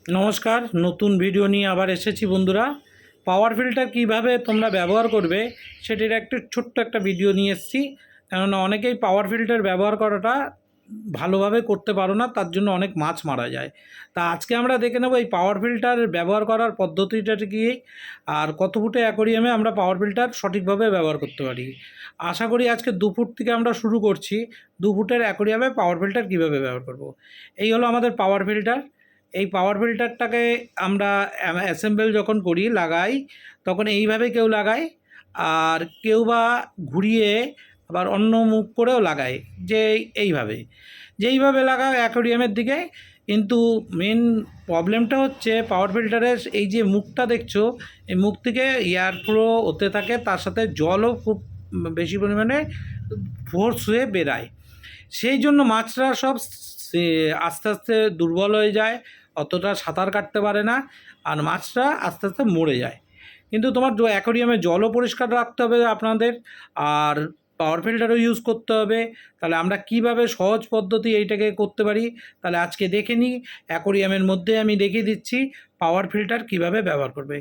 নমস্কার, নতুন ভিডিও নিয়ে আবার এসেছি বন্ধুরা। পাওয়ার ফিল্টার কিভাবে তোমরা ব্যবহার করবে সেটির ছোট্ট একটা ভিডিও নিয়ে এসেছি। কেননা অনেকেই পাওয়ার ফিল্টার ব্যবহার করাটা ভালোভাবে করতে পারো না, তার জন্য অনেক মাছ মারা যায়। তা আজকে আমরা দেখে নেব এই পাওয়ার ফিল্টার ব্যবহার করার পদ্ধতিটা কি, আর কত ফুটে অ্যাকোরিয়ামে আমরা পাওয়ার ফিল্টার সঠিকভাবে ব্যবহার করতে পারি। আশা করি আজকে 2 ফুট থেকে আমরা শুরু করছি। 2 ফুটের অ্যাকোরিয়ামে পাওয়ার ফিল্টার কীভাবে ব্যবহার করব। এই হলো আমাদের পাওয়ার ফিল্টার। এই পাওয়ার ফিল্টারটাকে আমরা অ্যাসেম্বল যখন করি, লাগাই, তখন এইভাবে কেউ লাগায়, আর কেউ বা ঘুরিয়ে আবার অন্য মুখ করেও লাগায়, যে এইভাবে যেইভাবে লাগায় অ্যাকোরিয়ামের দিকে। কিন্তু মেন প্রবলেমটা হচ্ছে পাওয়ার ফিল্টারের এই যে মুখটা দেখছো, এই মুখ থেকে এয়ার ফ্লো হতে থাকে, তার সাথে জলও খুব বেশি পরিমাণে ফোর্স হয়ে বেরায়। সেই জন্য মাছরা সব আস্তে আস্তে দুর্বল হয়ে যায়, অতটা সাঁতার কাটতে পারে না, আর মাছরা আস্তে আস্তে মরে যায়। কিন্তু তোমার অ্যাকোরিয়ামে জলও পরিষ্কার রাখতে হবে আপনাদের, আর পাওয়ার ফিল্টারও ইউজ করতে হবে। তাহলে আমরা কিভাবে সহজ পদ্ধতি এইটাকে করতে পারি, তাহলে আজকে দেখে নিই। অ্যাকোরিয়ামের মধ্যে আমি দেখিয়ে দিচ্ছি পাওয়ার ফিল্টার কিভাবে ব্যবহার করবে।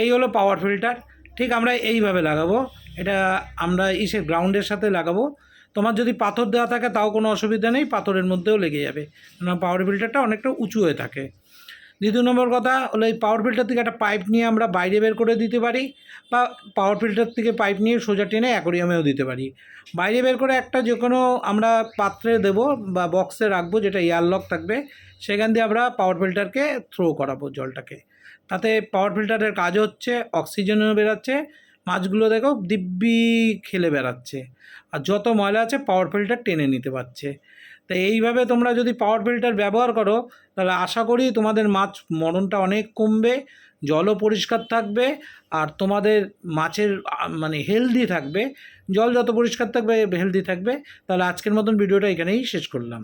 এই হলো পাওয়ার ফিল্টার। ঠিক আমরা এইভাবে লাগাবো, এটা আমরা গ্রাউন্ডের সাথে লাগাবো। তোমার যদি পাথর দেওয়া থাকে তাও কোনো অসুবিধা নেই, পাথরের মধ্যেও লেগে যাবে, কারণ পাওয়ার ফিল্টারটা অনেকটা উঁচু হয়ে থাকে। দ্বিতীয় নম্বর কথা হলো, এই পাওয়ার ফিল্টার থেকে একটা পাইপ নিয়ে আমরা বাইরে বের করে দিতে পারি, বা পাওয়ার ফিল্টার থেকে পাইপ নিয়ে সোজা টেনে অ্যাকোরিয়ামেও দিতে পারি। বাইরে বের করে একটা যে কোনো আমরা পাত্রে দেবো বা বক্সে রাখবো, যেটা এয়ারলক থাকবে, সেখান দিয়ে আমরা পাওয়ার ফিল্টারকে থ্রো করাবো জলটাকে। তাতে পাওয়ার ফিল্টারের কাজ হচ্ছে অক্সিজেনও বেরাচ্ছে, মাছগুলো দেখো দিব্যি খেলে বেড়াচ্ছে, আর যত ময়লা আছে পাওয়ার ফিল্টার টেনে নিতে পারছে। তো এইভাবে তোমরা যদি পাওয়ার ফিল্টার ব্যবহার করো, তাহলে আশা করি তোমাদের মাছ মরণটা অনেক কমবে, জলও পরিষ্কার থাকবে, আর তোমাদের মাছের মানে হেলদি থাকবে। জল যত পরিষ্কার থাকবে হেলদি থাকবে। তাহলে আজকের মতন ভিডিওটা এখানেই শেষ করলাম।